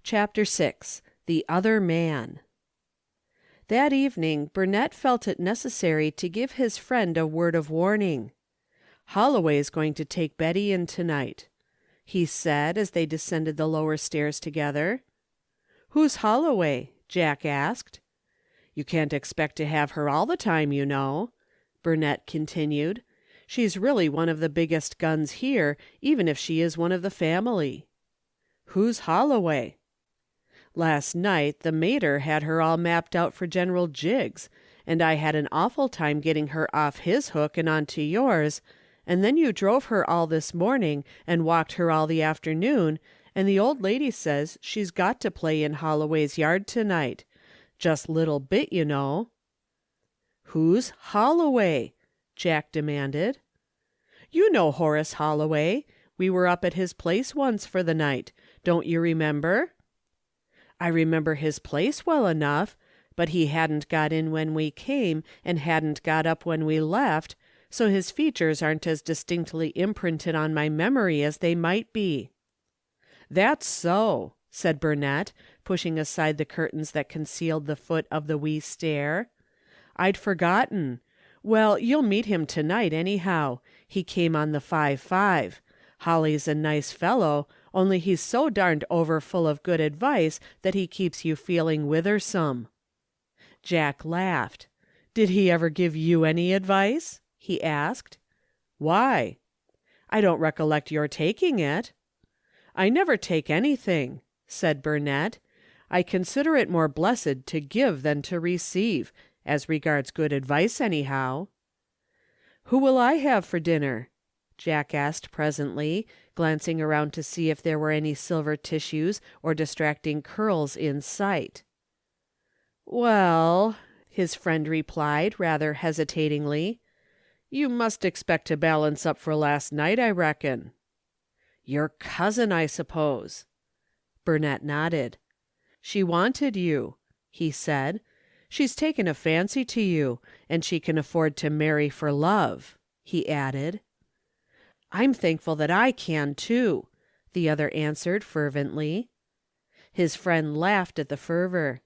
Chapter 6 The Other Man That evening Burnett felt it necessary to give his friend a word of warning. "Holloway's going to take Betty in tonight," he said as they descended the lower stairs together. "Who's Holloway?" Jack asked. "You can't expect to have her all the time, you know," Burnett continued. "She's really one of the biggest guns here, even if she is one of the family." "Who's Holloway?" "Last night the mater had her all mapped out for General Jiggs, and I had an awful time getting her off his hook and onto yours, and then you drove her all this morning and walked her all the afternoon, and the old lady says she's got to play in Holloway's yard tonight. Just little bit, you know." "Who's Holloway?" Jack demanded. "You know Horace Holloway. We were up at his place once for the night. Don't you remember?" "I remember his place well enough, but he hadn't got in when we came and hadn't got up when we left, so his features aren't as distinctly imprinted on my memory as they might be." "That's so," said Burnett, pushing aside the curtains that concealed the foot of the wee stair. "I'd forgotten. Well, you'll meet him tonight anyhow. He came on the 5:5. Holly's a nice fellow, only he's so darned over full of good advice that he keeps you feeling withersome." Jack laughed. "Did he ever give you any advice?" he asked. "Why?" "I don't recollect your taking it." "I never take anything," said Burnett. "I consider it more blessed to give than to receive, as regards good advice anyhow." "Who will I have for dinner?" Jack asked presently, glancing around to see if there were any silver tissues or distracting curls in sight. "Well," his friend replied rather hesitatingly, "you must expect to balance up for last night, I reckon." "Your cousin, I suppose." Burnett nodded. "She wanted you," he said. "She's taken a fancy to you, and she can afford to marry for love," he added. "I'm thankful that I can, too," the other answered fervently. His friend laughed at the fervor.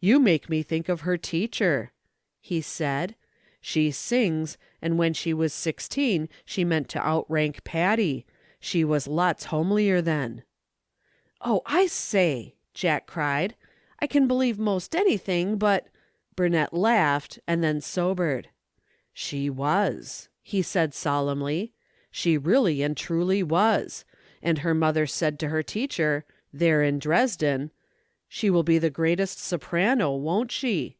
"You make me think of her teacher," he said. "She sings, and when she was 16 she meant to outrank Patty. She was lots homelier then." "Oh, I say," Jack cried. "I can believe most anything, but—" Burnett laughed and then sobered. "She was," he said solemnly. "She really and truly was. And her mother said to her teacher, there in Dresden, 'She will be the greatest soprano, won't she?'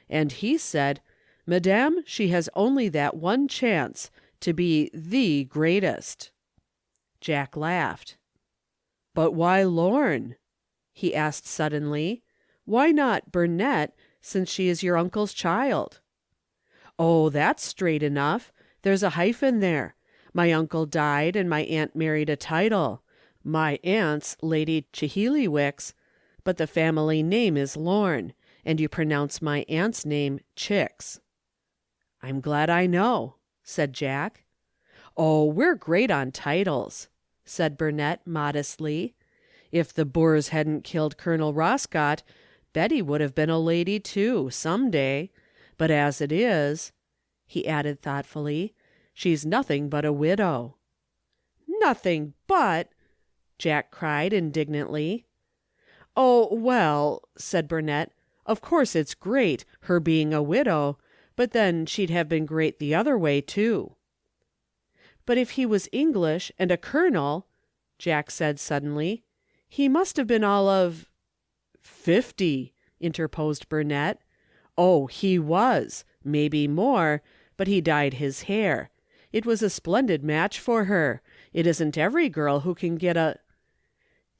And he said, 'Madame, she has only that one chance, to be the greatest.'" Jack laughed. "But why Lorne?" he asked suddenly. "Why not Burnett, since she is your uncle's child?" "Oh, that's straight enough. There's a hyphen there. My uncle died and my aunt married a title. My aunt's Lady Cheheelywicks, but the family name is Lorne, and you pronounce my aunt's name Chicks." "I'm glad I know," said Jack. "Oh, we're great on titles," said Burnett modestly. "If the Boers hadn't killed Colonel Roscott, Betty would have been a lady too, some day. But as it is," he added thoughtfully, "she's nothing but a widow." "Nothing but!" Jack cried indignantly. "Oh, well," said Burnett, "of course it's great, her being a widow, but then she'd have been great the other way too." "But if he was English and a colonel," Jack said suddenly, "he must have been all of—" "50," interposed Burnett. "Oh, he was, maybe more, but he dyed his hair. It was a splendid match for her. It isn't every girl who can get a—"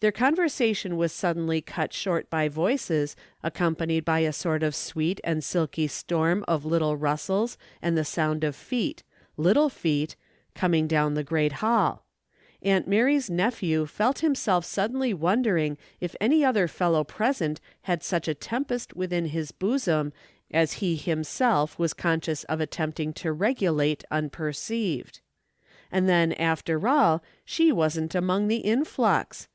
Their conversation was suddenly cut short by voices, accompanied by a sort of sweet and silky storm of little rustles and the sound of feet, little feet, coming down the great hall. Aunt Mary's nephew felt himself suddenly wondering if any other fellow present had such a tempest within his bosom as he himself was conscious of attempting to regulate unperceived. And then, after all, she wasn't among the influx.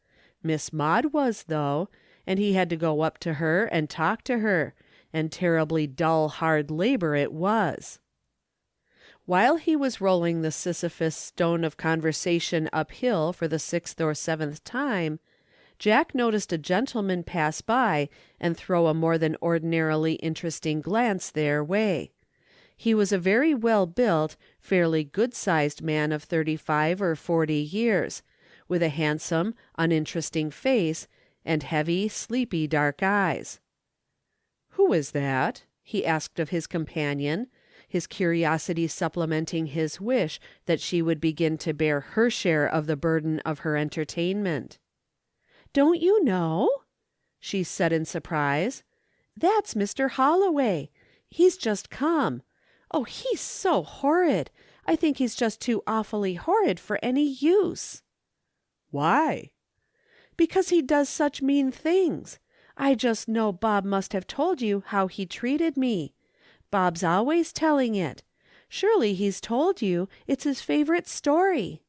Miss Maud was, though, and he had to go up to her and talk to her, and terribly dull, hard labor it was. While he was rolling the Sisyphus stone of conversation uphill for the 6th or 7th time, Jack noticed a gentleman pass by and throw a more than ordinarily interesting glance their way. He was a very well-built, fairly good-sized man of 35 or 40 years, with a handsome, uninteresting face and heavy, sleepy dark eyes. "Who is that?" he asked of his companion, his curiosity supplementing his wish that she would begin to bear her share of the burden of her entertainment. "Don't you know?" she said in surprise. "That's Mr. Holloway. He's just come. Oh, he's so horrid. I think he's just too awfully horrid for any use." "Why?" "Because he does such mean things. I just know Bob must have told you how he treated me. Bob's always telling it. Surely he's told you. It's his favorite story."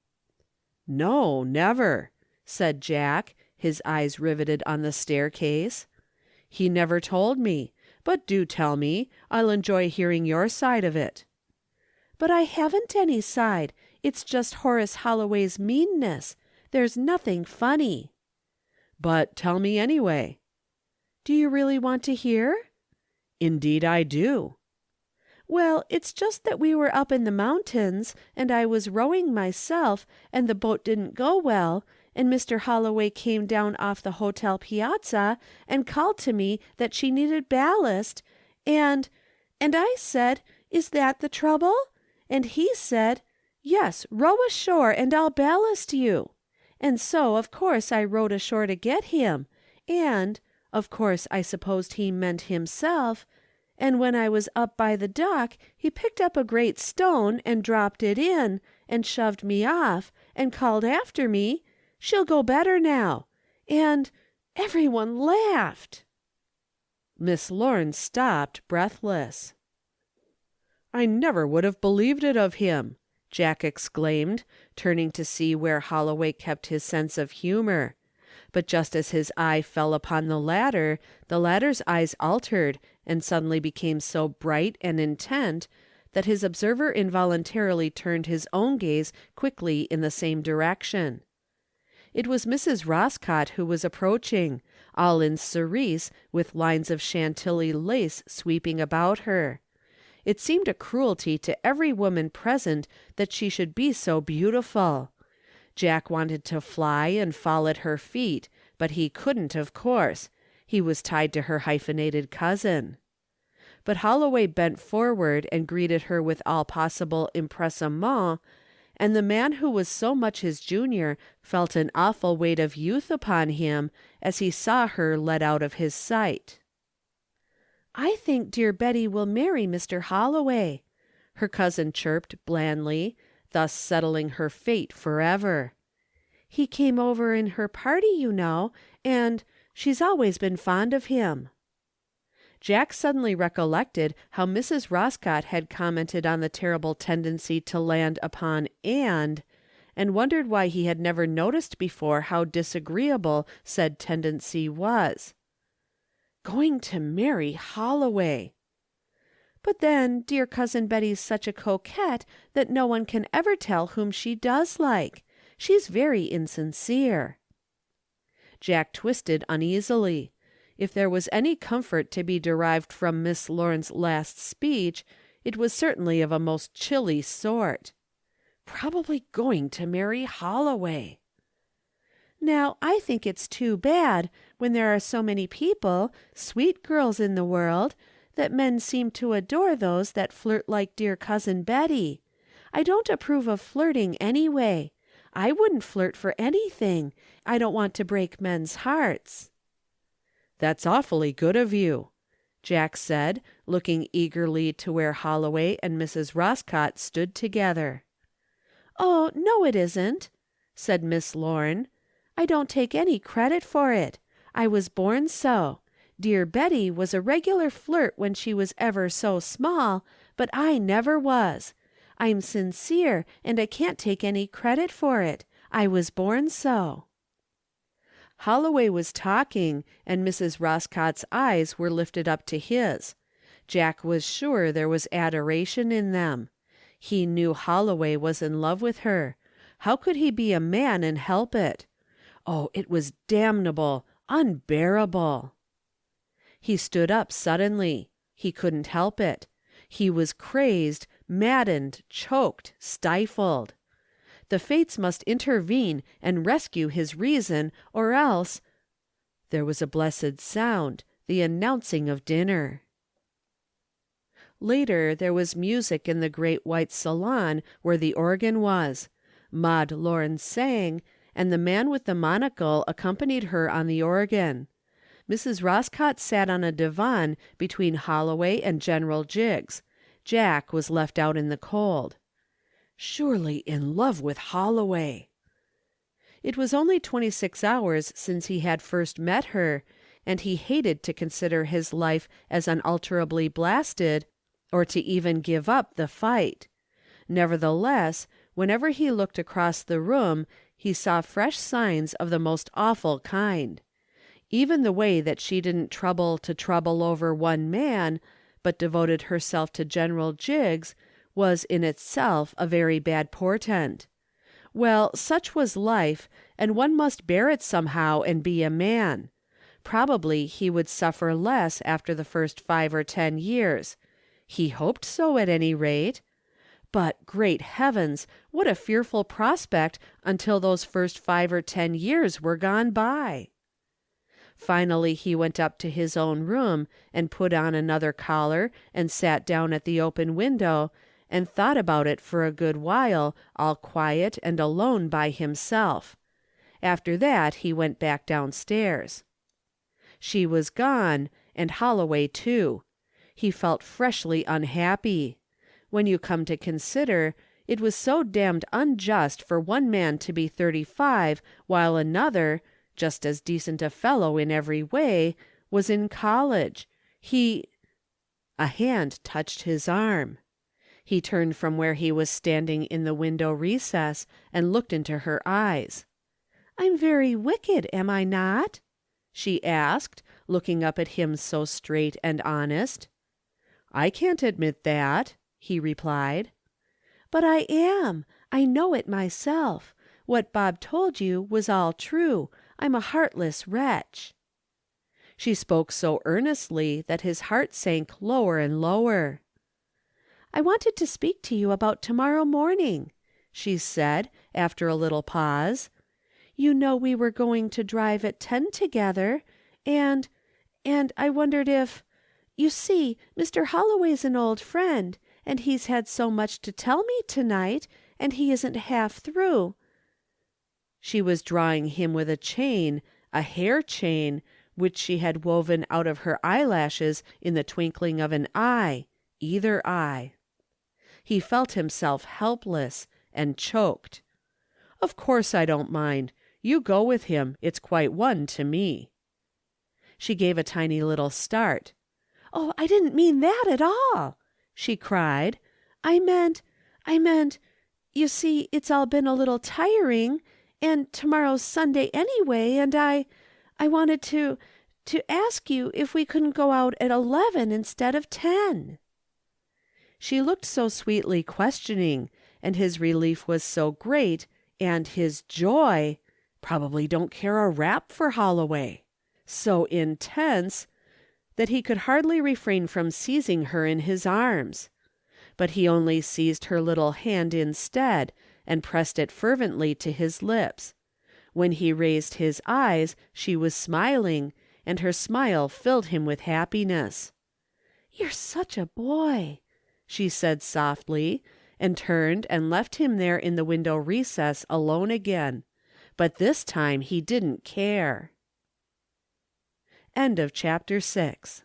"No, never," said Jack, his eyes riveted on the staircase. "He never told me. But do tell me. I'll enjoy hearing your side of it." "But I haven't any side. It's just Horace Holloway's meanness. There's nothing funny." "But tell me anyway." "Do you really want to hear?" "Indeed I do." "Well, it's just that we were up in the mountains, and I was rowing myself, and the boat didn't go well, and Mr. Holloway came down off the hotel piazza and called to me that she needed ballast, and I said, 'Is that the trouble?' And he said, 'Yes, row ashore and I'll ballast you.' And so, of course, I rowed ashore to get him, and, of course, I supposed he meant himself, and when I was up by the dock, he picked up a great stone and dropped it in, and shoved me off, and called after me, 'She'll go better now.' And everyone laughed." Miss Lorne stopped, breathless. "I never would have believed it of him," Jack exclaimed, turning to see where Holloway kept his sense of humor. But just as his eye fell upon the latter's eyes altered and suddenly became so bright and intent that his observer involuntarily turned his own gaze quickly in the same direction. It was Mrs. Roscott who was approaching, all in cerise with lines of Chantilly lace sweeping about her. It seemed a cruelty to every woman present that she should be so beautiful. Jack wanted to fly and fall at her feet, but he couldn't, of course. He was tied to her hyphenated cousin. But Holloway bent forward and greeted her with all possible empressement, and the man who was so much his junior felt an awful weight of youth upon him as he saw her led out of his sight. "I think dear Betty will marry Mr. Holloway," her cousin chirped blandly, thus settling her fate forever. "He came over in her party, you know, and she's always been fond of him." Jack suddenly recollected how Mrs. Roscott had commented on the terrible tendency to land upon and wondered why he had never noticed before how disagreeable said tendency was. Going to marry Holloway! But then, dear Cousin Betty's such a coquette that no one can ever tell whom she does like. She's very insincere. Jack twisted uneasily. If there was any comfort to be derived from Miss Lorne's last speech, it was certainly of a most chilly sort. Probably going to marry Holloway. Now, I think it's too bad, when there are so many people, sweet girls in the world, that men seem to adore those that flirt like dear Cousin Betty. I don't approve of flirting anyway. I wouldn't flirt for anything. I don't want to break men's hearts." "That's awfully good of you," Jack said, looking eagerly to where Holloway and Mrs. Roscott stood together. "Oh, no, it isn't," said Miss Lorne. "I don't take any credit for it. I was born so. Dear Betty was a regular flirt when she was ever so small, but I never was. I'm sincere, and I can't take any credit for it. I was born so." Holloway was talking, and Mrs. Roscott's eyes were lifted up to his. Jack was sure there was adoration in them. He knew Holloway was in love with her. How could he be a man and help it? Oh, it was damnable, unbearable. He stood up suddenly. He couldn't help it. He was crazed, maddened, choked, stifled. The fates must intervene and rescue his reason, or else— There was a blessed sound, the announcing of dinner. Later there was music in the great white salon where the organ was. Maud Lawrence sang, and the man with the monocle accompanied her on the organ. Mrs. Roscott sat on a divan between Holloway and General Jiggs. Jack was left out in the cold. Surely in love with Holloway. It was only 26 hours since he had first met her, and he hated to consider his life as unalterably blasted, or to even give up the fight. Nevertheless, whenever he looked across the room, he saw fresh signs of the most awful kind. Even the way that she didn't trouble over one man, but devoted herself to General Jiggs, was in itself a very bad portent. Well, such was life, and one must bear it somehow and be a man. Probably he would suffer less after the first 5 or 10 years. He hoped so at any rate. But, great heavens, what a fearful prospect until those first 5 or 10 years were gone by. Finally he went up to his own room and put on another collar and sat down at the open window and thought about it for a good while, all quiet and alone by himself. After that he went back downstairs. She was gone, and Holloway too. He felt freshly unhappy. When you come to consider, it was so damned unjust for one man to be 35 while another, just as decent a fellow in every way, was in college. A hand touched his arm. He turned from where he was standing in the window recess and looked into her eyes. "I'm very wicked, am I not?" she asked, looking up at him so straight and honest. "I can't admit that," he replied. "But I am. I know it myself. What Bob told you was all true. I'm a heartless wretch." She spoke so earnestly that his heart sank lower and lower. "I wanted to speak to you about tomorrow morning," she said, after a little pause. "You know we were going to drive at 10 together, and I wondered if— You see, Mr. Holloway's an old friend, and he's had so much to tell me tonight, and he isn't half through." She was drawing him with a chain, a hair chain, which she had woven out of her eyelashes in the twinkling of an eye, either eye. He felt himself helpless, and choked. "Of course I don't mind. You go with him. It's quite one to me." She gave a tiny little start. "Oh, I didn't mean that at all," she cried. I meant, you see, it's all been a little tiring, and tomorrow's Sunday anyway, and I wanted to ask you if we couldn't go out at 11 instead of 10. She looked so sweetly questioning, and his relief was so great, and his joy, probably don't care a rap for Holloway, so intense, that he could hardly refrain from seizing her in his arms. But he only seized her little hand instead, and pressed it fervently to his lips. When he raised his eyes, she was smiling, and her smile filled him with happiness. "You're such a boy," she said softly, and turned and left him there in the window recess alone again. But this time he didn't care. End of chapter 6.